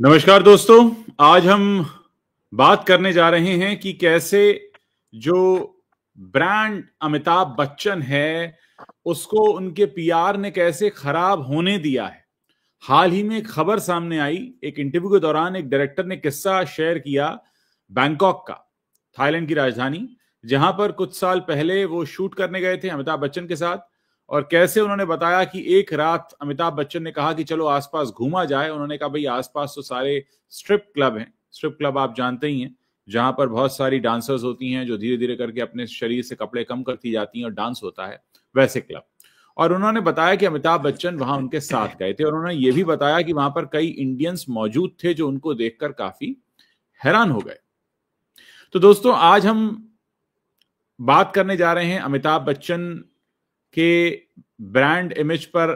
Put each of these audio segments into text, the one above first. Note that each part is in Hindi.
नमस्कार दोस्तों, आज हम बात करने जा रहे हैं कि कैसे जो ब्रांड अमिताभ बच्चन है उसको उनके पीआर ने कैसे खराब होने दिया है। हाल ही में एक खबर सामने आई, एक इंटरव्यू के दौरान एक डायरेक्टर ने किस्सा शेयर किया बैंकॉक का, थाईलैंड की राजधानी, जहां पर कुछ साल पहले वो शूट करने गए थे अमिताभ बच्चन के साथ। और कैसे उन्होंने बताया कि एक रात अमिताभ बच्चन ने कहा कि चलो आसपास घूमा जाए। उन्होंने कहा भाई आसपास तो सारे स्ट्रिप क्लब हैं। स्ट्रिप क्लब आप जानते ही हैं, जहां पर बहुत सारी डांसर्स होती हैं जो धीरे धीरे करके अपने शरीर से कपड़े कम करती जाती हैं और डांस होता है, वैसे क्लब। और उन्होंने बताया कि अमिताभ बच्चन वहां उनके साथ गए थे और उन्होंने ये भी बताया कि वहां पर कई इंडियंस मौजूद थे जो उनको देखकर काफी हैरान हो गए। तो दोस्तों, आज हम बात करने जा रहे हैं अमिताभ बच्चन के ब्रांड इमेज पर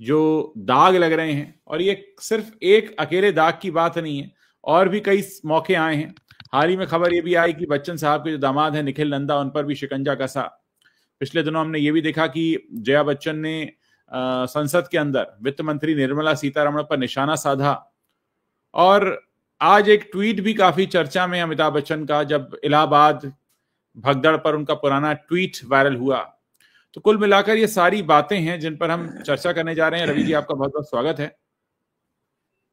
जो दाग लग रहे हैं। और ये सिर्फ एक अकेले दाग की बात नहीं है, और भी कई मौके आए हैं। हाल ही में खबर ये भी आई कि बच्चन साहब के जो दामाद हैं निखिल नंदा, उन पर भी शिकंजा कसा। पिछले दिनों हमने ये भी देखा कि जया बच्चन ने संसद के अंदर वित्त मंत्री निर्मला सीतारमण पर निशाना साधा। और आज एक ट्वीट भी काफी चर्चा में अमिताभ बच्चन का, जब इलाहाबाद भगदड़ पर उनका पुराना ट्वीट वायरल हुआ। तो कुल मिलाकर ये सारी बातें हैं जिन पर हम चर्चा करने जा रहे हैं। रवि जी, आपका बहुत बहुत स्वागत है।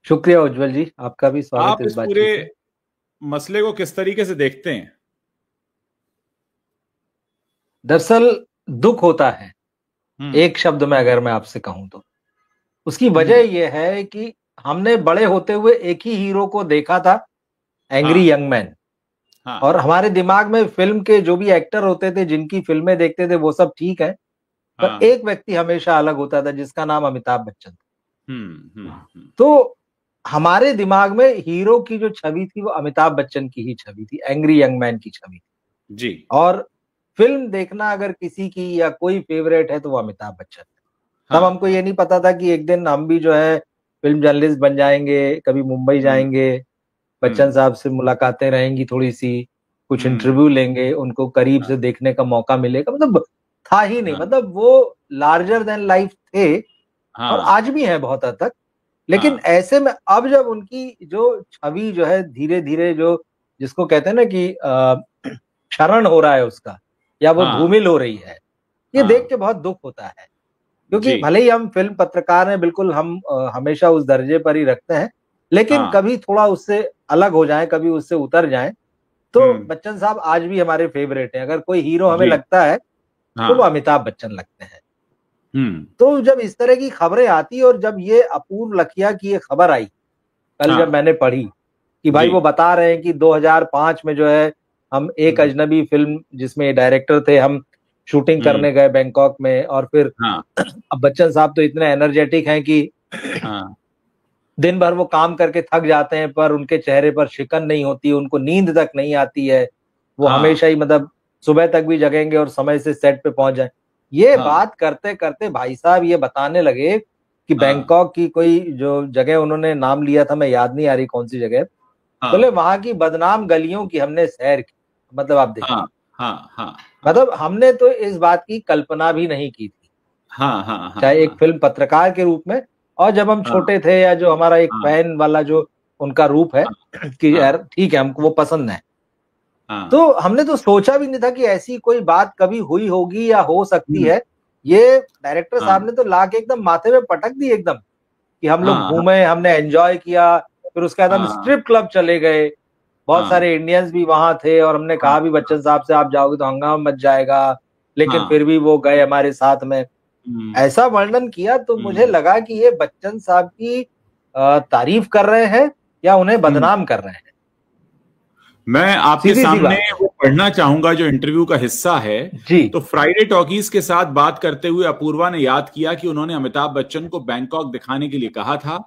शुक्रिया उज्जवल जी, आपका भी स्वागत आप है इस पूरे मसले को किस तरीके से देखते हैं? दरअसल दुख होता है, एक शब्द में अगर मैं आपसे कहूं तो उसकी वजह यह है कि हमने बड़े होते हुए एक ही हीरो को देखा था, एंग्री यंग मैन। और हमारे दिमाग में फिल्म के जो भी एक्टर होते थे, जिनकी फिल्में देखते थे, वो सब ठीक है, पर एक व्यक्ति हमेशा अलग होता था जिसका नाम अमिताभ बच्चन था। तो हमारे दिमाग में हीरो की जो छवि थी वो अमिताभ बच्चन की ही छवि थी, एंग्री यंग मैन की छवि थी जी। और फिल्म देखना अगर किसी की या कोई फेवरेट है तो वो अमिताभ बच्चन है। तब हमको ये नहीं पता था कि एक दिन हम भी जो है फिल्म जर्नलिस्ट बन जाएंगे, कभी मुंबई जाएंगे, बच्चन साहब से मुलाकातें रहेंगी, थोड़ी सी कुछ इंटरव्यू लेंगे, उनको करीब से देखने का मौका मिलेगा। मतलब था ही नहीं, मतलब वो लार्जर देन लाइफ थे और आज भी है बहुत हद तक। लेकिन ऐसे में अब जब उनकी जो छवि जो है धीरे धीरे, जो जिसको कहते हैं ना कि क्षरण हो रहा है उसका, या वो धूमिल हो रही है, ये देख के बहुत दुख होता है। क्योंकि भले ही हम फिल्म पत्रकार हैं, बिल्कुल हम हमेशा उस दर्जे पर ही रखते हैं, लेकिन कभी थोड़ा उससे अलग हो जाए, कभी उससे उतर जाए, तो बच्चन साहब आज भी हमारे फेवरेट हैं। अगर कोई हीरो हमें लगता है तो वो अमिताभ बच्चन लगते हैं। तो जब इस तरह की खबरें आती, और जब ये अपूर्व लखिया की ये खबर आई कल, जब मैंने पढ़ी कि भाई वो बता रहे हैं कि 2005 में जो है हम एक अजनबी फिल्म जिसमें डायरेक्टर थे, हम शूटिंग करने गए बैंकॉक में, और फिर अब बच्चन साहब तो इतने एनर्जेटिक हैं कि दिन भर वो काम करके थक जाते हैं, पर उनके चेहरे पर शिकन नहीं होती, उनको नींद तक नहीं आती है, वो हमेशा ही मतलब सुबह तक भी जगेंगे और समय से सेट पे पहुंच जाए। ये बात करते करते भाई साहब ये बताने लगे कि बैंकॉक की कोई जो जगह उन्होंने नाम लिया था, मैं याद नहीं आ रही कौन सी जगह, बोले वहां की बदनाम गलियों की हमने सैर की। मतलब आप देखिए, मतलब हमने तो इस बात की कल्पना भी नहीं की थी, चाहे एक फिल्म पत्रकार के रूप में, और जब हम छोटे थे, या जो हमारा एक फैन वाला जो उनका रूप है कि यार ठीक है हमको वो पसंद है, तो हमने तो सोचा भी नहीं था कि ऐसी कोई बात कभी हुई होगी या हो सकती है। ये डायरेक्टर साहब ने तो लाके एकदम माथे में पटक दी एकदम, कि हम लोग घूमे, हमने एंजॉय किया, फिर उसके बाद हम स्ट्रिप क्लब चले गए, बहुत सारे इंडियंस भी वहां थे, और हमने कहा भी बच्चन साहब से आप जाओगे तो हंगामा मच जाएगा, लेकिन फिर भी वो गए हमारे साथ में। ऐसा वर्णन किया तो मुझे लगा कि ये बच्चन साहब की तारीफ कर रहे हैं या उन्हें बदनाम कर रहे हैं। मैं आपके सामने वो पढ़ना चाहूंगा जो इंटरव्यू का हिस्सा है। तो फ्राइडे टॉकीज के साथ बात करते हुए अपूर्वा ने याद किया कि उन्होंने अमिताभ बच्चन को बैंकॉक दिखाने के लिए कहा था।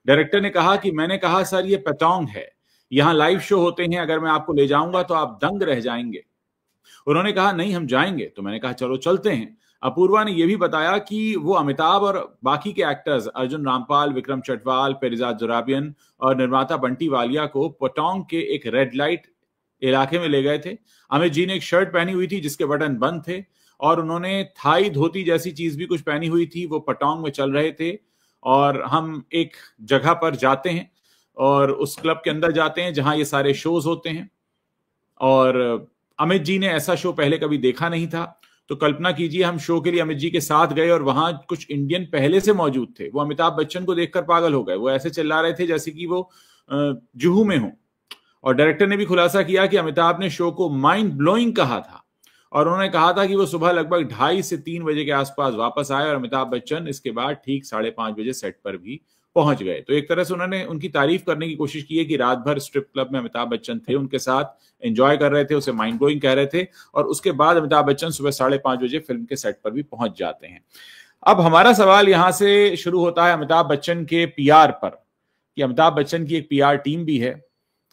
डायरेक्टर ने कहा कि मैंने कहा सर ये पेटोंग है, यहाँ लाइव शो होते हैं, अगर मैं आपको ले जाऊंगा तो आप दंग रह जाएंगे। उन्होंने कहा नहीं हम जाएंगे, तो मैंने कहा चलो चलते हैं। अपूर्वा ने यह भी बताया कि वो अमिताभ और बाकी के एक्टर्स अर्जुन रामपाल, विक्रम चटवाल, पेरिजाद जोराबियन और निर्माता बंटी वालिया को पेटोंग के एक रेड लाइट इलाके में ले गए थे। अमित जी ने एक शर्ट पहनी हुई थी जिसके बटन बंद थे, और उन्होंने थाई धोती जैसी चीज भी कुछ पहनी हुई थी। वो पेटोंग में चल रहे थे और हम एक जगह पर जाते हैं, और उस क्लब के अंदर जाते हैं जहां ये सारे शोज होते हैं। और अमित जी ने ऐसा शो पहले कभी देखा नहीं था, तो कल्पना कीजिए हम शो के लिए अमित जी के साथ गए और वहां कुछ इंडियन पहले से मौजूद थे। वो अमिताभ बच्चन को देखकर पागल हो गए, वो ऐसे चिल्ला रहे थे जैसे कि वो जुहू में हो। और डायरेक्टर ने भी खुलासा किया कि अमिताभ ने शो को माइंड ब्लोइंग कहा था, और उन्होंने कहा था कि वो सुबह लगभग 2:30 से 3 बजे के आसपास वापस आए और अमिताभ बच्चन इसके बाद ठीक 5:30 बजे सेट पर भी पहुंच गए। तो एक तरह से उन्होंने उनकी तारीफ करने की कोशिश की है कि रात भर स्ट्रिप क्लब में अमिताभ बच्चन थे, उनके साथ एंजॉय कर रहे थे, उसे माइंड ब्लोइंग कह रहे थे, और उसके बाद अमिताभ बच्चन सुबह 5:30 बजे फिल्म के सेट पर भी पहुंच जाते हैं। अब हमारा सवाल यहां से शुरू होता है अमिताभ बच्चन के पीआर पर, कि अमिताभ बच्चन की एक पीआर टीम भी है,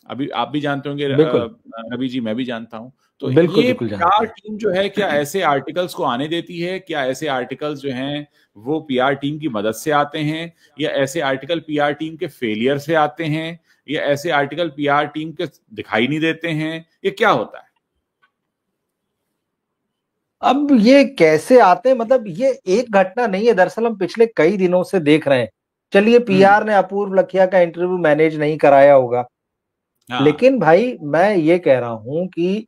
अभी आप भी जानते होंगे रवि जी, मैं भी जानता हूं। तो ये पीआर टीम जो है, क्या ऐसे आर्टिकल्स को आने देती है? क्या ऐसे आर्टिकल्स जो हैं वो पीआर टीम की मदद से आते हैं, या ऐसे आर्टिकल पीआर टीम के फेलियर से आते हैं, या ऐसे आर्टिकल पीआर टीम के दिखाई नहीं देते हैं? ये क्या होता है? अब ये कैसे आते हैं, मतलब ये एक घटना नहीं है, दरअसल हम पिछले कई दिनों से देख रहे हैं। चलिए पीआर ने अपूर्व लखिया का इंटरव्यू मैनेज नहीं कराया होगा, लेकिन भाई मैं ये कह रहा हूं कि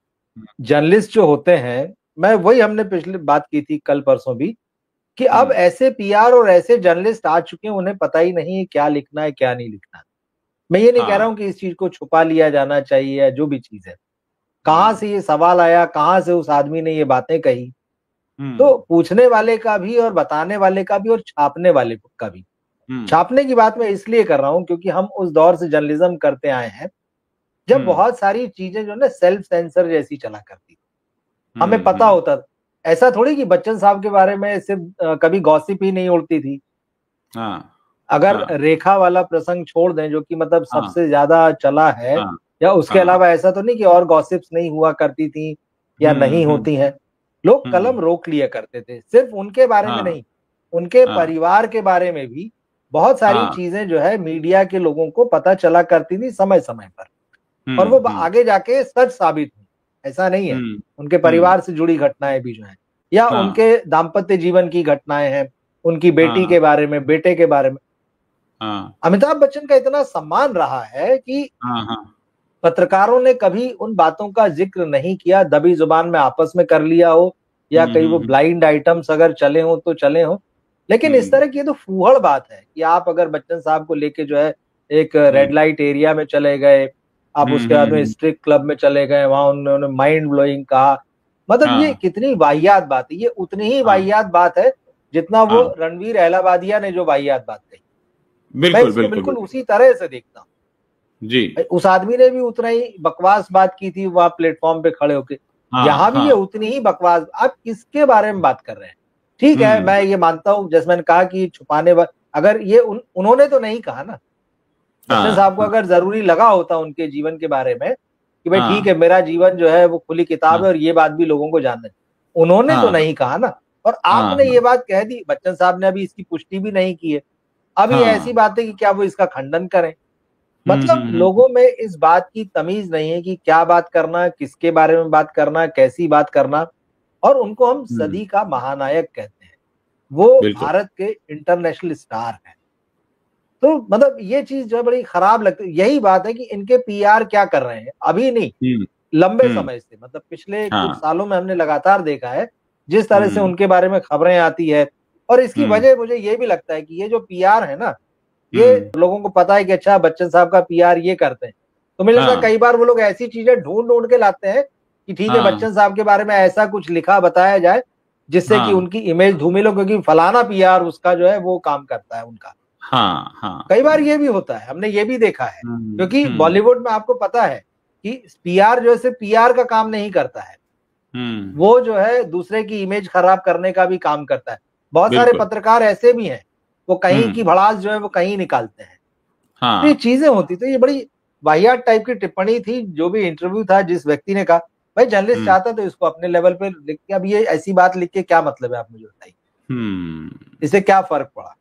जर्नलिस्ट जो होते हैं, मैं वही हमने पिछले बात की थी कल परसों भी, कि अब ऐसे पीआर और ऐसे जर्नलिस्ट आ चुके हैं, उन्हें पता ही नहीं है क्या लिखना है क्या नहीं लिखना। मैं ये नहीं कह रहा हूं कि इस चीज को छुपा लिया जाना चाहिए या जो भी चीज है, कहां से ये सवाल आया, कहां से उस आदमी ने ये बातें कही, तो पूछने वाले का भी और बताने वाले का भी और छापने वाले का भी। छापने की बात मैं इसलिए कर रहा हूं क्योंकि हम उस दौर से जर्नलिज्म करते आए हैं जब बहुत सारी चीजें जो है ना सेल्फ सेंसर जैसी चला करती थी, हमें पता होता था। ऐसा थोड़ी कि बच्चन साहब के बारे में सिर्फ कभी गॉसिप ही नहीं उड़ती थी। अगर रेखा वाला प्रसंग छोड़ दें जो कि मतलब सबसे ज्यादा चला है, या उसके अलावा ऐसा तो नहीं कि और गॉसिप्स नहीं हुआ करती थी या नहीं होती हैं। लोग कलम रोक लिया करते थे, सिर्फ उनके बारे में नहीं, उनके परिवार के बारे में भी बहुत सारी चीजें जो है मीडिया के लोगों को पता चला करती थी समय समय पर, और वो आगे जाके सच साबित हुई। ऐसा नहीं है, उनके परिवार से जुड़ी घटनाएं भी जो है, या उनके दाम्पत्य जीवन की घटनाएं हैं, उनकी बेटी के बारे में, बेटे के बारे में। अमिताभ बच्चन का इतना सम्मान रहा है कि पत्रकारों ने कभी उन बातों का जिक्र नहीं किया, दबी जुबान में आपस में कर लिया हो, या कहीं वो ब्लाइंड आइटम्स अगर चले हो तो चले हो। लेकिन इस तरह की तो फूहड़ बात है कि आप अगर बच्चन साहब को लेके जो है एक रेड लाइट एरिया में चले गए, आप उसके बाद में स्ट्रिक क्लब में चले गए, वहां उन्होंने माइंड ब्लोइंग कहा, मतलब ये कितनी वाहियात बात है। ये उतनी ही वाहियात बात है जितना वो रणवीर अहलावादिया ने जो वाहियात बात कही। मैं इसको बिल्कुल उसी तरह से देखता हूँ जी। उस आदमी ने भी उतना ही बकवास बात की थी वहां प्लेटफॉर्म पे खड़े होके, यहाँ भी ये उतनी ही बकवास। आप किसके बारे में बात कर रहे हैं? ठीक है, मैं ये मानता हूँ, जैसे मैंने कहा कि छुपाने अगर ये उन्होंने तो नहीं कहा ना, बच्चन साहब को अगर जरूरी लगा होता उनके जीवन के बारे में कि भाई ठीक है मेरा जीवन जो है वो खुली किताब है और ये बात भी लोगों को जानना है, उन्होंने तो नहीं कहा ना, और आपने ये बात कह दी। बच्चन साहब ने अभी इसकी पुष्टि भी नहीं की है। अब ये ऐसी बात है कि क्या वो इसका खंडन करें? मतलब लोगों में इस बात की तमीज नहीं है कि क्या बात करना, किसके बारे में बात करना, कैसी बात करना, और उनको हम सदी का महानायक कहते हैं। वो भारत के इंटरनेशनल स्टार हैं। तो मतलब ये चीज जो है बड़ी खराब लगती है। यही बात है कि इनके पीआर क्या कर रहे हैं, अभी नहीं, लंबे समय से, मतलब पिछले कुछ सालों में हमने लगातार देखा है जिस तरह से उनके बारे में खबरें आती है। और इसकी वजह मुझे ये भी लगता है कि ये जो पीआर है ना, ये लोगों को पता है कि अच्छा बच्चन साहब का पीआर ये करते हैं, तो मुझे लगता है कई बार वो लोग ऐसी चीजें ढूंढ के लाते हैं कि ठीक है बच्चन साहब के बारे में ऐसा कुछ लिखा बताया जाए जिससे कि उनकी इमेज धूमिल हो, क्योंकि फलाना पीआर उसका जो है वो काम करता है उनका। कई बार ये भी होता है, हमने ये भी देखा है, क्योंकि बॉलीवुड में आपको पता है कि पीआर जो है सिर्फ पीआर का काम नहीं करता है, वो जो है दूसरे की इमेज खराब करने का भी काम करता है। बहुत सारे पत्रकार ऐसे भी हैं, वो कहीं की भड़ास जो है वो कहीं निकालते हैं। तो ये चीजें होती, तो ये बड़ी वाहियात टाइप की टिप्पणी थी। जो भी इंटरव्यू था, जिस व्यक्ति ने कहा भाई जर्नलिस्ट चाहता तो इसको अपने लेवल पे लिख के, अब ये ऐसी बात लिख के क्या मतलब है, आप मुझे बताइए, इससे क्या फर्क पड़ा?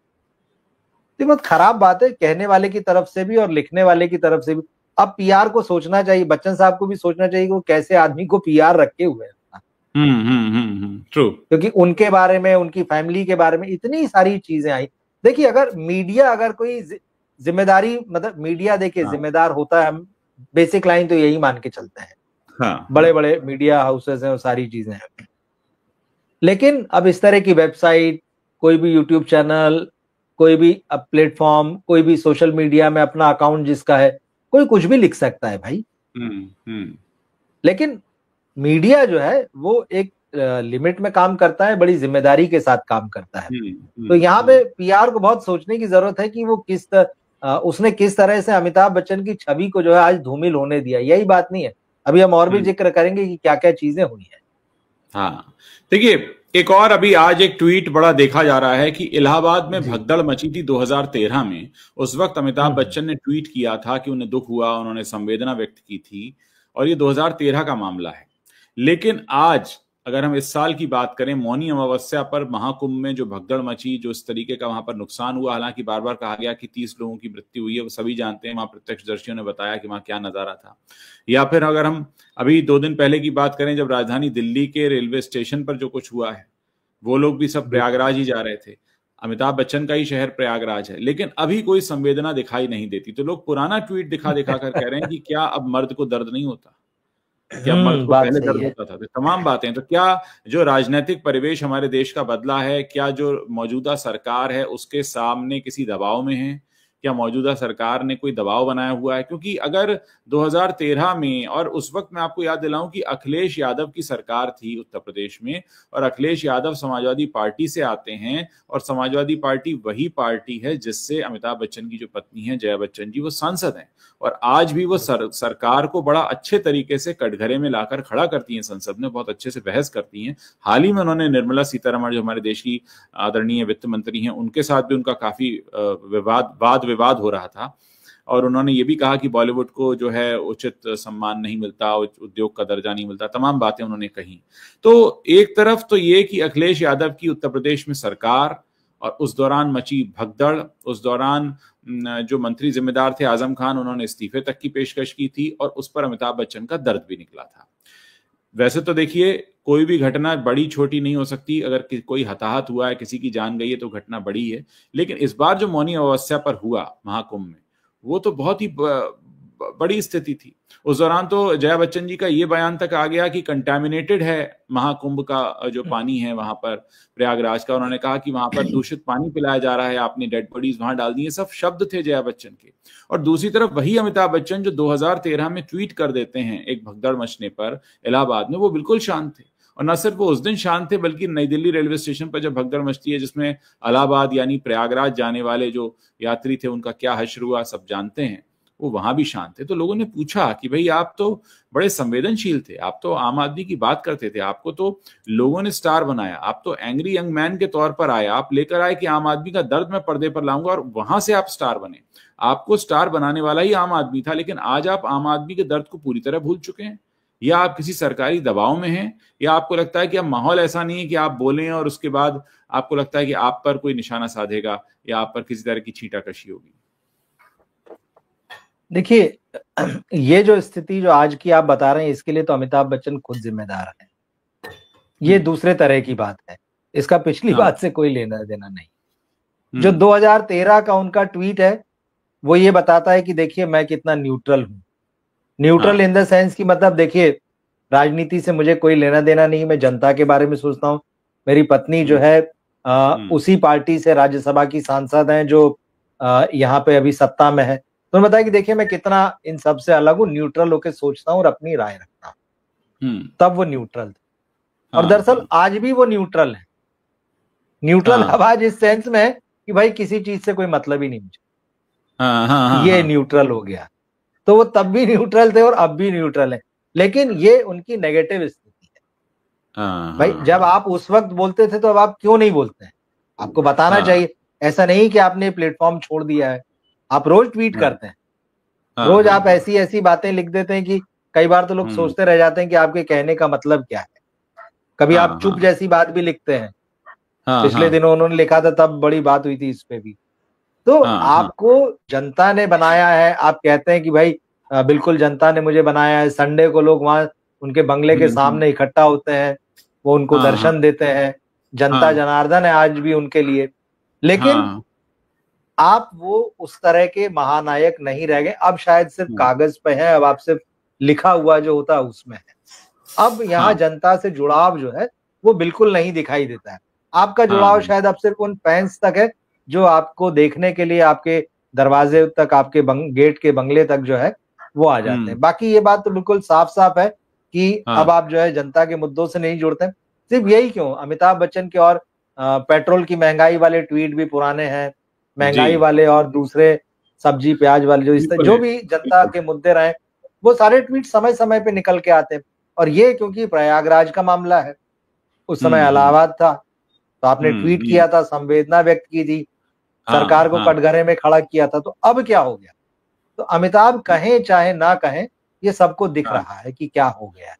तो बहुत खराब बात है, कहने वाले की तरफ से भी और लिखने वाले की तरफ से भी। अब पीआर को सोचना चाहिए, बच्चन साहब को भी सोचना चाहिए कि वो कैसे आदमी को पीआर रखे हुए हैं। ट्रू, क्योंकि उनके बारे में, उनकी फैमिली के बारे में इतनी सारी चीजें आई। देखिए, अगर मीडिया अगर कोई जिम्मेदारी, मतलब मीडिया देखिए जिम्मेदार होता है, हम बेसिक लाइन तो यही मान के चलते हैं। बड़े बड़े मीडिया हाउसेस हैं और सारी चीजें हैं, लेकिन अब इस तरह की वेबसाइट, कोई भी यूट्यूब चैनल, कोई भी प्लेटफॉर्म, कोई भी सोशल मीडिया में अपना अकाउंट जिसका है, कोई कुछ भी लिख सकता है भाई। लेकिन मीडिया जो है वो एक लिमिट में काम करता है, बड़ी जिम्मेदारी के साथ काम करता है। तो यहाँ पे पीआर को बहुत सोचने की जरूरत है कि वो उसने किस तरह से अमिताभ बच्चन की छवि को जो है आज धूमिल होने दिया। यही बात नहीं है, अभी हम और भी जिक्र करेंगे कि क्या क्या चीजें हुई है। हाँ, देखिए एक और अभी आज एक ट्वीट बड़ा देखा जा रहा है कि इलाहाबाद में भगदड़ मची थी 2013 में। उस वक्त अमिताभ बच्चन ने ट्वीट किया था कि उन्हें दुख हुआ, उन्होंने संवेदना व्यक्त की थी, और ये 2013 का मामला है। लेकिन आज अगर हम इस साल की बात करें, मौनी अमावस्या पर महाकुंभ में जो भगदड़ मची, जो इस तरीके का वहां पर नुकसान हुआ, हालांकि बार बार कहा गया कि 30 लोगों की मृत्यु हुई है, वो सभी जानते हैं, वहां प्रत्यक्षदर्शियों ने बताया कि वहां क्या नजारा था। या फिर अगर हम अभी 2 दिन पहले की बात करें, जब राजधानी दिल्ली के रेलवे स्टेशन पर जो कुछ हुआ है, वो लोग भी सब प्रयागराज ही जा रहे थे। अमिताभ बच्चन का ही शहर प्रयागराज है, लेकिन अभी कोई संवेदना दिखाई नहीं देती। तो लोग पुराना ट्वीट दिखा दिखा कर कह रहे हैं कि क्या अब मर्द को दर्द नहीं होता, क्या मर्द को पहले दर्द होता था। तो तमाम बातें, तो क्या जो राजनीतिक परिवेश हमारे देश का बदला है, क्या जो मौजूदा सरकार है उसके सामने किसी दबाव में है, क्या मौजूदा सरकार ने कोई दबाव बनाया हुआ है? क्योंकि अगर 2013 में, और उस वक्त मैं आपको याद दिलाऊं कि अखिलेश यादव की सरकार थी उत्तर प्रदेश में, और अखिलेश यादव समाजवादी पार्टी से आते हैं, और समाजवादी पार्टी वही पार्टी है जिससे अमिताभ बच्चन की जो पत्नी है जया बच्चन जी, वो सांसद हैं, और आज भी वो सरकार को बड़ा अच्छे तरीके से कटघरे में लाकर खड़ा करती हैं, संसद में बहुत अच्छे से बहस करती हैं। हाल ही में उन्होंने निर्मला सीतारमण, जो हमारे देश की आदरणीय वित्त मंत्री हैं, उनके साथ भी उनका काफी वाद विवाद हो रहा था, और उन्होंने ये भी कहा कि बॉलीवुड को जो है उचित सम्मान नहीं मिलता, उद्योग का दर्जा नहीं मिलता, तमाम बातें उन्होंने कही। तो एक तरफ तो ये कि अखिलेश यादव की उत्तर प्रदेश में सरकार, और उस दौरान मची भगदड़, उस दौरान जो मंत्री जिम्मेदार थे आजम खान, उन्होंने इस्तीफे तक की पेशकश की थी, और उस पर अमिताभ बच्चन का दर्द भी निकला था। वैसे तो देखिए कोई भी घटना बड़ी छोटी नहीं हो सकती, अगर कोई हताहत हुआ है, किसी की जान गई है, तो घटना बड़ी है। लेकिन इस बार जो मौनी अमावस्या पर हुआ महाकुंभ में, वो तो बहुत ही बड़ी स्थिति थी। उस दौरान तो जया बच्चन जी का ये बयान तक आ गया कि कंटामिनेटेड है महाकुंभ का जो पानी है वहां पर प्रयागराज का। उन्होंने कहा कि वहां पर दूषित पानी पिलाया जा रहा है, आपने डेड बॉडीज वहां डाल दी है, सब शब्द थे जया बच्चन के। और दूसरी तरफ वही अमिताभ बच्चन जो 2013 में ट्वीट कर देते हैं एक भगदड़ मचने पर इलाहाबाद में, वो बिल्कुल शांत थे। और न सिर्फ वो उस दिन शांत थे, बल्कि नई दिल्ली रेलवे स्टेशन पर जब भगदड़ मचती है, जिसमें इलाहाबाद यानी प्रयागराज जाने वाले जो यात्री थे उनका क्या हश्र हुआ सब जानते हैं, वो वहां भी शांत थे। तो लोगों ने पूछा कि भाई आप तो बड़े संवेदनशील थे, आप तो आम आदमी की बात करते थे, आपको तो लोगों ने स्टार बनाया, आप तो एंग्री यंग मैन के तौर पर आए, आप लेकर आए कि आम आदमी का दर्द मैं पर्दे पर लाऊंगा, और वहां से आप स्टार बने। आपको स्टार बनाने वाला ही आम आदमी था, लेकिन आज आप आम आदमी के दर्द को पूरी तरह भूल चुके हैं, या आप किसी सरकारी दबाव में हैं, या आपको लगता है कि अब माहौल ऐसा नहीं है कि आप बोलें और उसके बाद आपको लगता है कि आप पर कोई निशाना साधेगा या आप पर किसी तरह की छींटाकशी होगी। देखिए, ये जो स्थिति जो आज की आप बता रहे हैं, इसके लिए तो अमिताभ बच्चन खुद जिम्मेदार है। ये दूसरे तरह की बात है, इसका पिछली बात से कोई लेना देना नहीं। जो 2013 का उनका ट्वीट है, वो ये बताता है कि देखिए मैं कितना न्यूट्रल हूं। न्यूट्रल इन द सेंस की मतलब देखिए, राजनीति से मुझे कोई लेना देना नहीं, मैं जनता के बारे में सोचता हूँ। मेरी पत्नी जो है उसी पार्टी से राज्यसभा की सांसद हैं जो यहाँ पे अभी सत्ता में है। तो बताया कि देखिए मैं कितना इन सब से अलग हूँ, न्यूट्रल होकर सोचता हूँ और अपनी राय रखता हूँ। तब वो न्यूट्रल थे, और दरअसल आज भी वो न्यूट्रल है। न्यूट्रल अब आज इस सेंस में है कि भाई किसी चीज से कोई मतलब ही नहीं मुझे, ये न्यूट्रल हो गया। तो वो तब भी न्यूट्रल थे और अब भी न्यूट्रल है, लेकिन ये उनकी नेगेटिव स्थिति है। भाई जब आप उस वक्त बोलते थे तो अब आप क्यों नहीं बोलते हैं? आपको बताना चाहिए। ऐसा नहीं कि आपने प्लेटफॉर्म छोड़ दिया है, आप रोज ट्वीट करते हैं, रोज आप ऐसी ऐसी बातें लिख देते हैं कि कई बार तो लोग सोचते रह जाते हैं कि आपके कहने का मतलब क्या है। कभी आप चुप जैसी बात भी लिखते हैं। पिछले दिनों उन्होंने लिखा था, तब बड़ी बात हुई थी इस पे भी। तो आपको जनता ने बनाया है, आप कहते हैं कि भाई बिल्कुल जनता ने मुझे बनाया है। संडे को लोग वहां उनके बंगले के सामने इकट्ठा होते हैं, वो उनको दर्शन देते हैं। जनता जनार्दन है आज भी उनके लिए। लेकिन आप वो उस तरह के महानायक नहीं रह गए। अब शायद सिर्फ कागज पे है, अब आप सिर्फ लिखा हुआ जो होता है उसमें है। अब यहाँ जनता से जुड़ाव जो है वो बिल्कुल नहीं दिखाई देता है। आपका जुड़ाव शायद अब सिर्फ उन फैंस तक है जो आपको देखने के लिए आपके दरवाजे तक, आपके गेट के बंगले तक जो है वो आ जाते हैं। बाकी ये बात तो बिल्कुल साफ साफ है कि अब आप जो है जनता के मुद्दों से नहीं जुड़ते। सिर्फ यही क्यों, अमिताभ बच्चन के और पेट्रोल की महंगाई वाले ट्वीट भी पुराने हैं, महंगाई वाले और दूसरे सब्जी प्याज वाले जो इस जो भी जनता के मुद्दे रहे वो सारे ट्वीट समय समय पे निकल के आते हैं। और ये क्योंकि प्रयागराज का मामला है, उस समय इलाहाबाद था, तो आपने ट्वीट किया था, संवेदना व्यक्त की थी, सरकार को कटघरे में खड़ा किया था। तो अब क्या हो गया? तो अमिताभ कहें चाहे ना कहें, ये सबको दिख रहा है कि क्या हो गया है।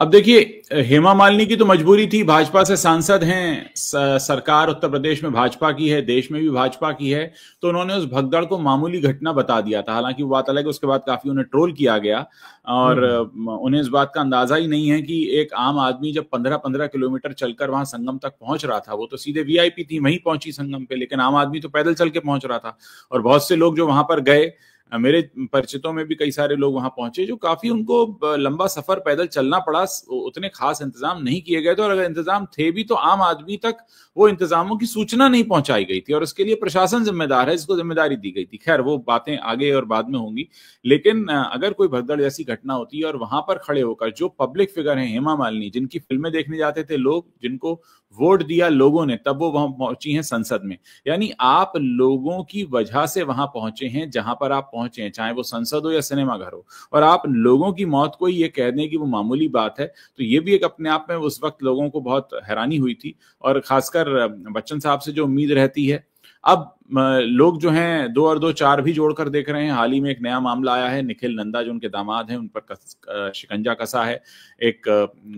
अब देखिए, हेमा मालिनी की तो मजबूरी थी, भाजपा से सांसद हैं, सरकार उत्तर प्रदेश में भाजपा की है, देश में भी भाजपा की है, तो उन्होंने उस भगदड़ को मामूली घटना बता दिया था। हालांकि वो बात अलग है, उसके बाद काफी उन्हें ट्रोल किया गया और उन्हें इस बात का अंदाजा ही नहीं है कि एक आम आदमी जब 15-15 किलोमीटर चलकर वहां संगम तक पहुंच रहा था, वो तो सीधे वीआईपी थी, वहीं पहुंची संगम पे, लेकिन आम आदमी तो पैदल चल के पहुंच रहा था। और बहुत से लोग जो वहां पर गए, मेरे परिचितों में भी कई सारे लोग वहां पहुंचे जो काफी उनको लंबा सफर पैदल चलना पड़ा, उतने खास इंतजाम नहीं किए गए थे, और अगर इंतजाम थे भी तो आम आदमी तक वो इंतजामों की सूचना नहीं पहुंचाई गई थी, और उसके लिए प्रशासन जिम्मेदार है, जिसको जिम्मेदारी दी गई थी। खैर वो बातें आगे और बाद में होंगी, लेकिन अगर कोई भगदड़ जैसी घटना होती है और वहां पर खड़े होकर जो पब्लिक फिगर है हेमा मालिनी, जिनकी फिल्में देखने जाते थे लोग, जिनको वोट दिया लोगों ने, तब वो वहां पहुंची हैं संसद में, यानी आप लोगों की वजह से वहां पहुंचे हैं जहां पर आप पहुंचे हैं, चाहे वो संसद हो या सिनेमा घर हो, और आप लोगों की मौत को ये कह दें कि वो मामूली बात है, तो ये भी एक अपने आप में उस वक्त लोगों को बहुत हैरानी हुई थी। और खासकर बच्चन साहब से जो उम्मीद रहती है, अब लोग जो हैं 2 और 2 4 भी जोड़कर देख रहे हैं। हाल ही में एक नया मामला आया है, निखिल नंदा जो उनके दामाद हैं, उन पर शिकंजा कसा है। एक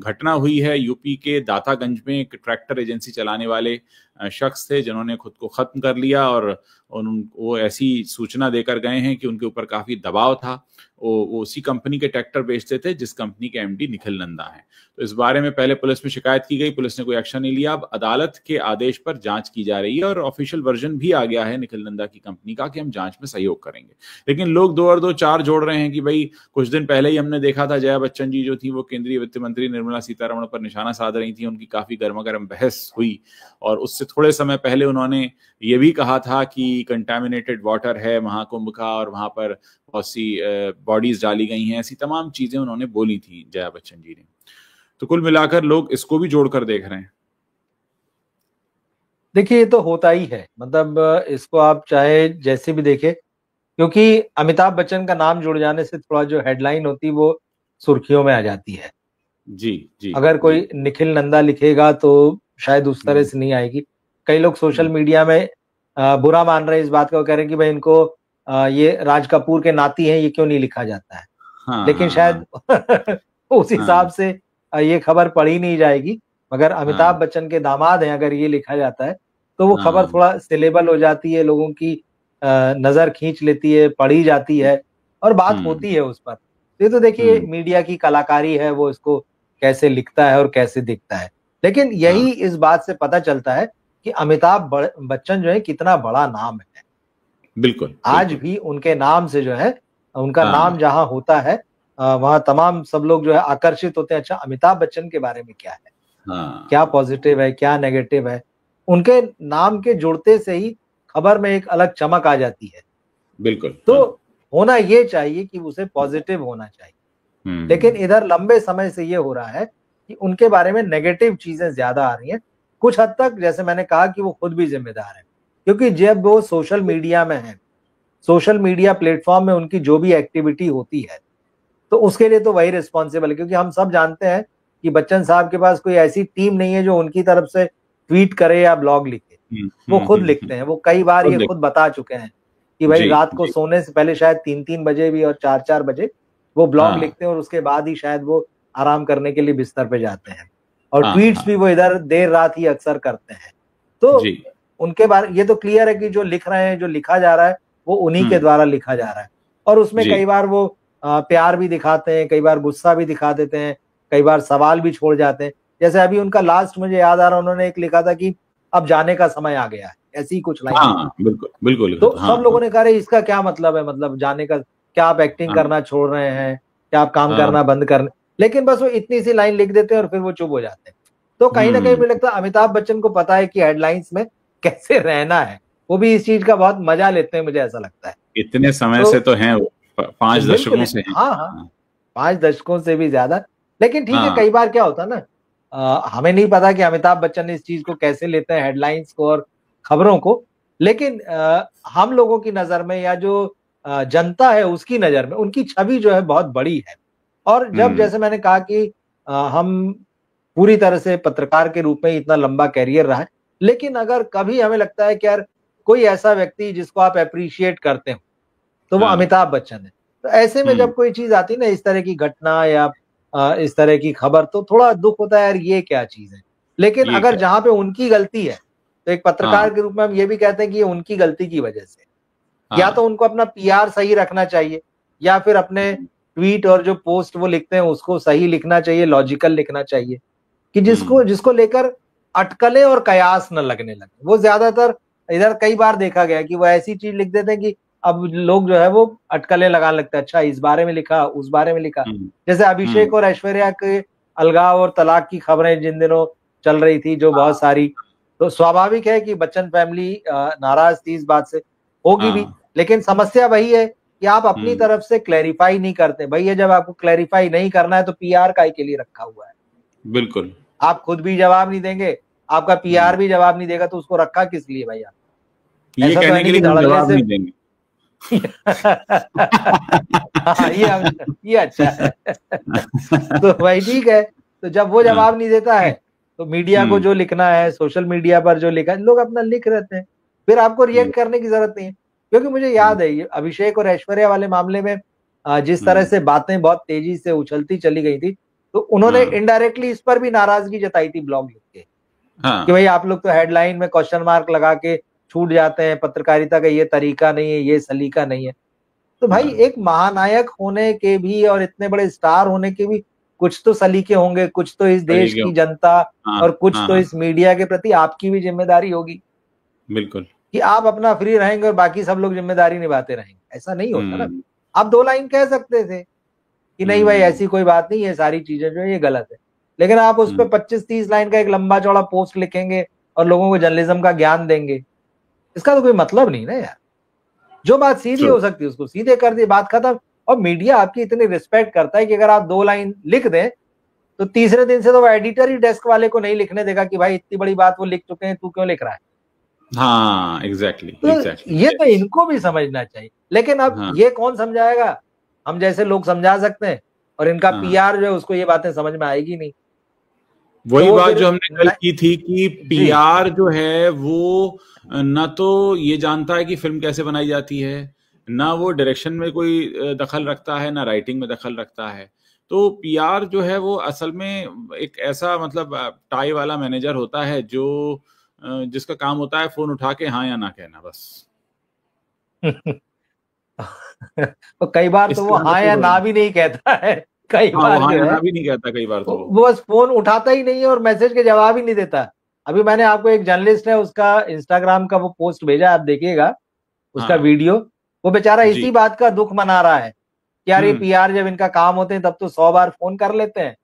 घटना हुई है यूपी के दातागंज में, एक ट्रैक्टर एजेंसी चलाने वाले शख्स थे जिन्होंने खुद को खत्म कर लिया, और वो ऐसी सूचना देकर गए हैं कि उनके ऊपर काफी दबाव था। वो उसी कंपनी के ट्रैक्टर बेचते थे जिस कंपनी के एमडी निखिल नंदा हैं। तो इस बारे में पहले पुलिस में शिकायत की गई, पुलिस ने कोई एक्शन नहीं लिया। अब अदालत के आदेश पर जांच की जा रही है और ऑफिशियल वर्जन भी आ गया है निखिल नंदा की कंपनी का कि हम जांच में सहयोग करेंगे। लेकिन लोग 2 और 2 4 जोड़ रहे हैं कि भाई कुछ दिन पहले ही हमने देखा था जया बच्चन जी जो थी वो केंद्रीय वित्त मंत्री निर्मला सीतारमण पर निशाना साध रही थी, उनकी काफी गर्मागर्म बहस हुई, और उससे थोड़े समय पहले उन्होंने ये भी कहा था कि कंटामिनेटेड वाटर है महाकुंभ का और वहां पर बहुत सी बॉडीज डाली गई हैं, ऐसी तमाम चीजें उन्होंने बोली थी जया बच्चन जी ने। तो कुल मिलाकर लोग इसको भी जोड़कर देख रहे हैं। देखिए, ये तो होता ही है, मतलब इसको आप चाहे जैसे भी देखें, क्योंकि अमिताभ बच्चन का नाम जुड़ जाने से थोड़ा जो हेडलाइन होती है वो सुर्खियों में आ जाती है। जी अगर कोई निखिल नंदा लिखेगा तो शायद उस तरह से नहीं आएगी। कई लोग सोशल मीडिया में बुरा मान रहे हैं इस बात को, कह रहे हैं कि भाई इनको ये राज कपूर के नाती हैं, ये क्यों नहीं लिखा जाता है। लेकिन शायद उस हिसाब से ये खबर पढ़ी नहीं जाएगी, मगर अमिताभ बच्चन के दामाद हैं अगर ये लिखा जाता है तो वो खबर थोड़ा सिलेबल हो जाती है, लोगों की नजर खींच लेती है, पढ़ी जाती है और बात होती है उस पर। ये तो देखिए मीडिया की कलाकारी है, वो इसको कैसे लिखता है और कैसे दिखता है। लेकिन यही इस बात से पता चलता है कि अमिताभ बच्चन जो है कितना बड़ा नाम है। बिल्कुल आज भी उनके नाम से जो है, उनका नाम जहां होता है वहां तमाम सब लोग जो है आकर्षित होते हैं। अच्छा, अमिताभ बच्चन के बारे में क्या है, क्या पॉजिटिव है, क्या नेगेटिव है, उनके नाम के जुड़ते से ही खबर में एक अलग चमक आ जाती है। बिल्कुल। तो होना ये चाहिए कि उसे पॉजिटिव होना चाहिए, लेकिन इधर लंबे समय से ये हो रहा है कि उनके बारे में नेगेटिव चीजें ज्यादा आ रही हैं। कुछ हद तक जैसे मैंने कहा कि वो खुद भी जिम्मेदार है, क्योंकि जब वो सोशल मीडिया में है, सोशल मीडिया प्लेटफॉर्म में उनकी जो भी एक्टिविटी होती है तो उसके लिए तो वही रिस्पॉन्सिबल है। क्योंकि हम सब जानते हैं कि बच्चन साहब के पास कोई ऐसी टीम नहीं है जो उनकी तरफ से ट्वीट करे या ब्लॉग लिखे, वो खुद लिखते हैं। वो कई बार ये खुद बता चुके हैं कि भाई रात को सोने से पहले शायद 3-3 बजे भी और 4-4 बजे वो ब्लॉग लिखते हैं और उसके बाद ही शायद वो आराम करने के लिए बिस्तर पे जाते हैं, और ट्वीट्स भी वो इधर देर रात ही अक्सर करते हैं। तो उनके बारे ये तो क्लियर है कि जो लिख रहे हैं, जो लिखा जा रहा है वो उन्हीं के द्वारा लिखा जा रहा है, और उसमें कई बार वो प्यार भी दिखाते हैं, कई बार गुस्सा भी दिखा देते हैं, कई बार सवाल भी छोड़ जाते हैं। जैसे अभी उनका लास्ट मुझे याद आ रहा है, उन्होंने एक लिखा था कि अब जाने का समय आ गया है, ऐसी कुछ लाइन। हाँ बिल्कुल बिल्कुल। तो हाँ सब लोगों ने कहा इसका क्या मतलब है, मतलब जाने का क्या, आप एक्टिंग हाँ करना छोड़ रहे हैं, क्या आप काम हाँ। करना बंद कर, लेकिन बस वो इतनी सी लाइन लिख देते हैं और फिर वो चुप हो जाते हैं। तो कहीं ना कहीं मुझे लगता है अमिताभ बच्चन को पता है कि हेडलाइंस में कैसे रहना है, वो भी इस चीज का बहुत मजा लेते हैं, मुझे ऐसा लगता है। इतने समय तो से तो हैं वो, 5 दशकों बिल्कुल, से हैं। हाँ हाँ, हाँ 5 दशकों से भी ज्यादा। लेकिन ठीक है, हाँ। कई बार क्या होता है ना, हमें नहीं पता कि अमिताभ बच्चन इस चीज को कैसे लेते हैं, हेडलाइंस को और खबरों को, लेकिन हम लोगों की नजर में या जो जनता है उसकी नजर में उनकी छवि जो है बहुत बड़ी है। और जब, जैसे मैंने कहा कि हम पूरी तरह से पत्रकार के रूप में इतना लंबा कैरियर रहा है, लेकिन अगर कभी हमें लगता है कि यार कोई ऐसा व्यक्ति जिसको आप अप्रिशिएट करते हो, तो वो हाँ। अमिताभ बच्चन है। तो ऐसे में जब कोई चीज आती है ना, इस तरह की घटना या इस तरह की खबर, तो थोड़ा दुख होता है यार, ये क्या चीज है। लेकिन ये अगर क्या। जहां पे उनकी गलती है, तो एक हाँ पत्रकार के रूप में हम ये भी कहते हैं कि ये उनकी गलती की वजह से, या तो हाँ। उनको अपना पीआर सही रखना चाहिए, या फिर अपने ट्वीट और जो पोस्ट वो लिखते हैं उसको सही लिखना चाहिए, लॉजिकल लिखना चाहिए, कि जिसको जिसको लेकर अटकलें और कयास न लगने लगे। वो ज्यादातर इधर कई बार देखा गया कि वो ऐसी चीज लिख देते हैं कि अब लोग जो है वो अटकलें लगाने लगते हैं, अच्छा इस बारे में लिखा, उस बारे में लिखा। हम्म जैसे अभिषेक और ऐश्वर्या के अलगाव और तलाक की खबरें जिन दिनों चल रही थी जो बहुत सारी, तो स्वाभाविक है कि बच्चन फैमिली नाराज थी इस बात से, होगी भी। हाँ। लेकिन समस्या वही है कि आप अपनी तरफ से क्लैरिफाई नहीं करते। भैया जब आपको क्लैरिफाई नहीं करना है तो पीआर काय के लिए रखा हुआ है? बिल्कुल। आप खुद भी जवाब नहीं देंगे, आपका पीआर भी जवाब नहीं देगा, तो उसको रखा किस लिए भैया? ये ऐसा तो है कहने के नहीं कि लिए हम धड़ल्ले जवाब से नहीं देंगे। हाँ, ये अच्छा है। तो भाई ठीक है, तो जब वो हाँ, जवाब नहीं देता है, तो मीडिया को हम्म जो लिखना है, सोशल मीडिया पर जो लिखा है, लोग अपना लिख रहते हैं, फिर आपको रिएक्ट करने की जरूरत नहीं है। क्योंकि मुझे याद है ये अभिषेक और ऐश्वर्या वाले मामले में जिस तरह हम्म, से बातें बहुत तेजी से उछलती चली गई थी, तो उन्होंने हाँ इनडायरेक्टली इस पर भी नाराजगी जताई थी ब्लॉग लिख के, कि हाँ। भाई आप लोग तो हेडलाइन में क्वेश्चन मार्क लगा के छूट जाते हैं, पत्रकारिता का ये तरीका नहीं है, ये सलीका नहीं है। तो भाई हाँ एक महानायक होने के भी और इतने बड़े स्टार होने के भी कुछ तो सलीके होंगे, कुछ तो इस सही देश क्यों। की जनता हाँ और कुछ हाँ तो हाँ। इस मीडिया के प्रति आपकी भी जिम्मेदारी होगी, बिल्कुल। कि आप अपना फ्री रहेंगे और बाकी सब लोग जिम्मेदारी निभाते रहेंगे। ऐसा नहीं होता ना। हम्म आप 2 लाइन कह सकते थे कि नहीं भाई हम्म ऐसी कोई बात नहीं है, सारी चीजें जो है ये गलत है, लेकिन आप उस पर हम्म 25-30 लाइन का एक लंबा चौड़ा पोस्ट लिखेंगे और लोगों को जर्नलिज्म का ज्ञान देंगे, इसका तो कोई मतलब नहीं ना यार। जो बात सीधी ट्रू। हो सकती है उसको सीधे कर दी, बात खत्म। और मीडिया आपकी इतनी रिस्पेक्ट करता है कि अगर आप 2 लाइन लिख दें, तो तीसरे दिन से तो वो एडिटर ही डेस्क वाले को नहीं लिखने देगा कि भाई इतनी बड़ी बात वो लिख चुके हैं, तू क्यों लिख रहा है। हाँ एग्जैक्टली तो एग्जैक्टली ये तो यस। इनको भी समझना चाहिए, लेकिन अब हाँ ये कौन समझाएगा? हम जैसे लोग समझा सकते हैं, और इनका हाँ। पीआर जो है उसको ये बातें समझ में आएगी नहीं। तो वही वो बात फिर जो हमने कल की थी कि जी, पीआर जो है वो ना तो ये जानता है कि फिल्म कैसे बनाई जाती है, ना वो डायरेक्शन में कोई दखल रखता है, ना राइटिंग में दखल रखता है। तो पीआर जो है वो असल में एक ऐसा मतलब टाई वाला मैनेजर होता है जो जिसका काम होता है फोन उठा के हाँ या ना कहना बस। तो कई बार तो इसके वो अलावा हाँ कोई या रोल ना नहीं। भी नहीं कहता है। कई हाँ वो बार हाँ जो या है ना भी नहीं कहता कई बार तो वो। वो बस फोन उठाता ही नहीं है और मैसेज के जवाब ही नहीं देता। अभी मैंने आपको एक जर्नलिस्ट है उसका इंस्टाग्राम का वो पोस्ट भेजा, आप देखिएगा उसका हाँ वीडियो। वो बेचारा जी। इसी बात का दुख मना रहा है कि यार ये हम्म पीआर जब इनका काम होते हैं तब तो 100 बार फोन कर लेते हैं,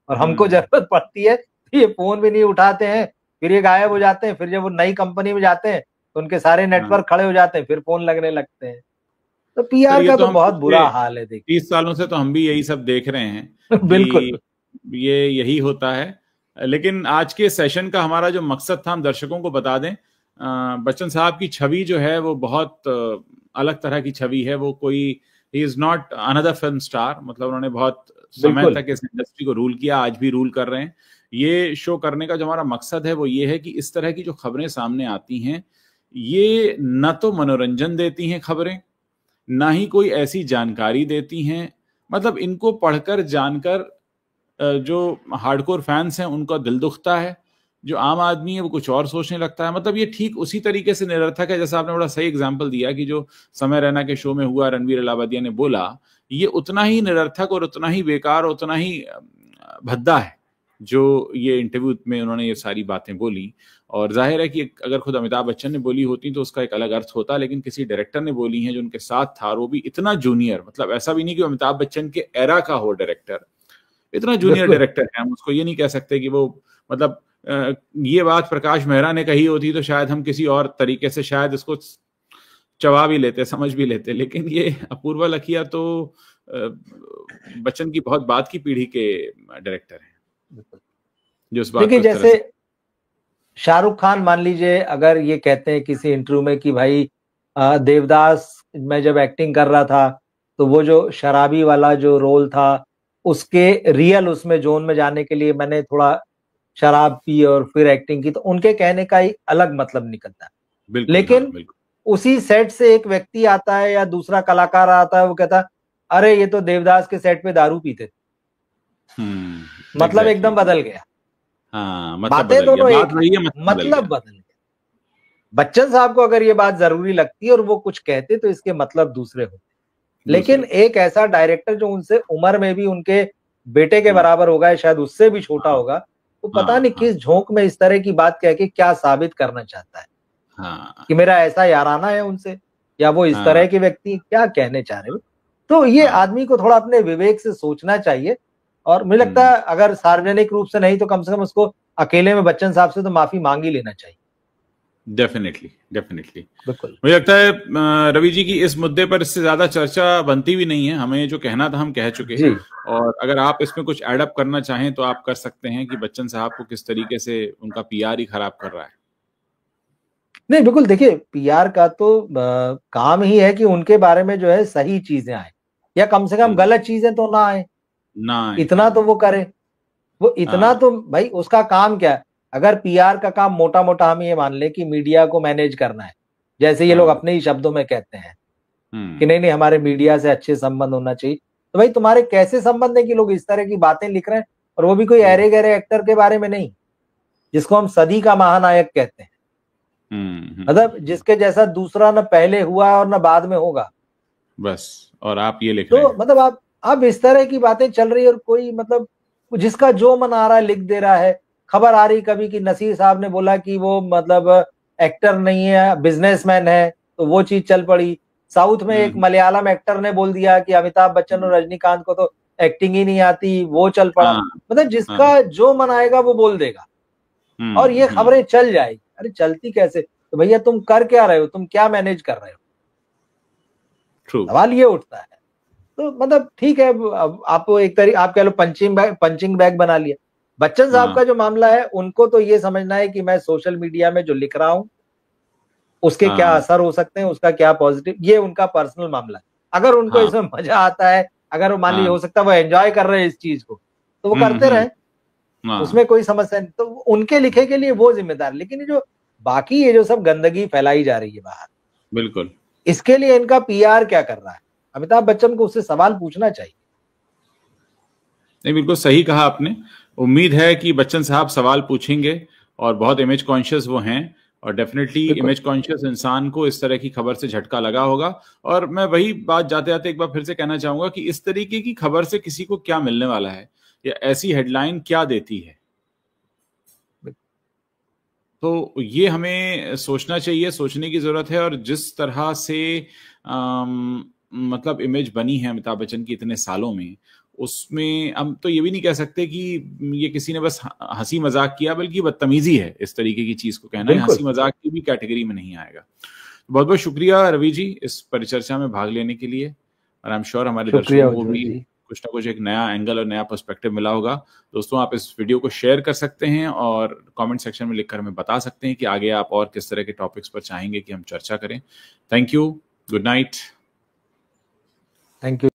और हमको हम्म जरूरत पड़ती है तो ये फोन भी नहीं उठाते हैं, फिर ये गायब हो जाते हैं, फिर जब वो नई कंपनी में जाते हैं तो उनके सारे हाँ। नेटवर्क खड़े हो जाते हैं, फिर फोन लगने लगते हैं। तो सर पीआर ये का तो तो हम बहुत पिछले बुरा हाल है, देखिए। 30 सालों से तो हम भी यही सब देख रहे हैं बिल्कुल। कि ये यही होता है। लेकिन आज के सेशन का हमारा जो मकसद था हम दर्शकों को बता दें, बच्चन साहब की छवि जो है वो बहुत अलग तरह की छवि है। वो कोई he is not another film star, मतलब उन्होंने बहुत समय बिल्कुल। तक इस इंडस्ट्री को रूल किया, आज भी रूल कर रहे हैं। ये शो करने का जो हमारा मकसद है वो ये है कि इस तरह की जो खबरें सामने आती हैं ये न तो मनोरंजन देती हैं खबरें, ना ही कोई ऐसी जानकारी देती हैं। मतलब इनको पढ़कर जानकर जो हार्डकोर फैंस हैं उनका दिल दुखता है, जो आम आदमी है वो कुछ और सोचने लगता है। मतलब ये ठीक उसी तरीके से निरर्थक है जैसा आपने बड़ा सही एग्जांपल दिया कि जो समय रैना के शो में हुआ, रणवीर अलाहाबादिया ने बोला, ये उतना ही निरर्थक और उतना ही बेकार और उतना ही भद्दा है। जो ये इंटरव्यू में उन्होंने ये सारी बातें बोली। और जाहिर है कि अगर खुद अमिताभ बच्चन ने बोली होती तो उसका एक अलग अर्थ होता, लेकिन किसी डायरेक्टर ने बोली है जो उनके साथ था, और वो भी इतना जूनियर, मतलब ऐसा भी नहीं कि अमिताभ बच्चन के एरा का हो डायरेक्टर, इतना जूनियर डायरेक्टर है। हम उसको ये नहीं कह सकते कि वो, मतलब ये बात प्रकाश मेहरा ने कही होती तो शायद हम किसी और तरीके से शायद इसको चबा भी लेते, समझ भी लेते, लेकिन ये अपूर्वा लखिया तो बच्चन की बहुत बाद की पीढ़ी के डायरेक्टर हैं जो उस बात देखिए, जैसे शाहरुख खान मान लीजिए, अगर ये कहते हैं किसी इंटरव्यू में कि भाई देवदास में जब एक्टिंग कर रहा था तो वो जो शराबी वाला जो रोल था उसके रियल उसमें जोन में जाने के लिए मैंने थोड़ा शराब पी और फिर एक्टिंग की, तो उनके कहने का ही अलग मतलब निकलता है। बिल्कुल, लेकिन हाँ, बिल्कुल। उसी सेट से एक व्यक्ति आता है या दूसरा कलाकार आता है, वो कहता अरे ये तो देवदास के सेट पे दारू पीते थे। मतलब एकदम बदल गया। हाँ, मतलब बातें दोनों एक, मतलब बदल गया। बच्चन साहब को अगर ये बात जरूरी लगती है और वो कुछ कहते तो इसके मतलब दूसरे होते। लेकिन एक ऐसा डायरेक्टर जो उनसे उम्र में भी उनके बेटे के बराबर होगा, शायद उससे भी छोटा होगा, वो पता नहीं किस झोंक में इस तरह की बात कह के क्या साबित करना चाहता है। कि मेरा ऐसा याराना है उनसे, या वो इस तरह के व्यक्ति क्या कहने चाह रहे हो। तो ये आदमी को थोड़ा अपने विवेक से सोचना चाहिए। और मुझे लगता है अगर सार्वजनिक रूप से नहीं तो कम से कम उसको अकेले में बच्चन साहब से तो माफी मांग ही लेना चाहिए। डेफिनेटली बिल्कुल। मुझे लगता है रवि जी की इस मुद्दे पर इससे ज्यादा चर्चा बनती भी नहीं है। हमें जो कहना था हम कह चुके। और अगर आप इसमें कुछ एडअप करना चाहें तो आप कर सकते हैं कि बच्चन साहब को किस तरीके से उनका पीआर ही खराब कर रहा है। नहीं, बिल्कुल। देखिए, पीआर का तो काम ही है कि उनके बारे में जो है सही चीजें आए, या कम से कम गलत चीजें तो ना आए, इतना तो वो करे। वो इतना तो भाई उसका काम क्या है। अगर पीआर का काम मोटा मोटा हम ये मान लें कि मीडिया को मैनेज करना है, जैसे ये लोग अपने ही शब्दों में कहते हैं कि नहीं हमारे मीडिया से अच्छे संबंध होना चाहिए, तो भाई तुम्हारे कैसे संबंध है कि लोग इस तरह की बातें लिख रहे हैं, और वो भी कोई अरे गहरे एक्टर के बारे में नहीं, जिसको हम सदी का महानायक कहते हैं। मतलब जिसके जैसा दूसरा न पहले हुआ और न बाद में होगा, बस। और आप ये लिख रहे हैं। मतलब आप इस तरह की बातें चल रही है, और कोई मतलब जिसका जो मन आ रहा है लिख दे रहा है। खबर आ रही कभी कि नसीर साहब ने बोला कि वो मतलब एक्टर नहीं है, बिजनेसमैन है, तो वो चीज चल पड़ी। साउथ में एक मलयालम एक्टर ने बोल दिया कि अमिताभ बच्चन और रजनीकांत को तो एक्टिंग ही नहीं आती, वो चल पड़ा। मतलब जिसका जो मन आएगा वो बोल देगा, और ये खबरें चल जाएगी। अरे चलती कैसे? तो भैया तुम कर क्या रहे हो, तुम क्या मैनेज कर रहे हो? सवाल ये उठता है। तो मतलब ठीक है, आप एक तरीके आप कह लो पंचिंग बैग बना लिया। बच्चन साहब का जो मामला है, उनको तो ये समझना है कि मैं सोशल मीडिया में जो लिख रहा हूं उसके क्या असर हो सकते हैं, उसका क्या पॉजिटिव, ये उनका पर्सनल मामला है। अगर उनको इसमें मजा आता है, अगर वो मान लीजिए हो सकता है वो एंजॉय कर रहे हैं इस चीज को, तो वो करते रहे, उसमें कोई समस्या नहीं। तो उनके लिखे के लिए वो जिम्मेदार। लेकिन ये जो बाकी ये जो सब गंदगी फैलाई जा रही है बाहर, बिल्कुल, इसके लिए इनका पीआर क्या कर रहा है? अमिताभ बच्चन को उससे सवाल पूछना चाहिए। नहीं, बिल्कुल सही कहा आपने। उम्मीद है कि बच्चन साहब सवाल पूछेंगे, और बहुत इमेज कॉन्शियस वो हैं, और डेफिनेटली इमेज कॉन्शियस इंसान को इस तरह की खबर से झटका लगा होगा। और मैं वही बात जाते जाते एक बार फिर से कहना चाहूंगा कि इस तरीके की खबर से किसी को क्या मिलने वाला है, या ऐसी हेडलाइन क्या देती है, तो ये हमें सोचना चाहिए, सोचने की जरूरत है। और जिस तरह से मतलब इमेज बनी है अमिताभ बच्चन की इतने सालों में, उसमें हम तो ये भी नहीं कह सकते कि ये किसी ने बस हंसी मजाक किया, बल्कि बदतमीजी है इस तरीके की चीज को कहना है। हंसी मजाक की भी कैटेगरी में नहीं आएगा। बहुत बहुत शुक्रिया रवि जी इस परिचर्चा में भाग लेने के लिए, और आई एम श्योर हमारे दर्शकों को भी कुछ ना कुछ एक नया एंगल और नया पर्सपेक्टिव मिला होगा। दोस्तों, आप इस वीडियो को शेयर कर सकते हैं और कमेंट सेक्शन में लिखकर हमें बता सकते हैं कि आगे आप और किस तरह के टॉपिक्स पर चाहेंगे कि हम चर्चा करें। Thank you, good night. Thank you.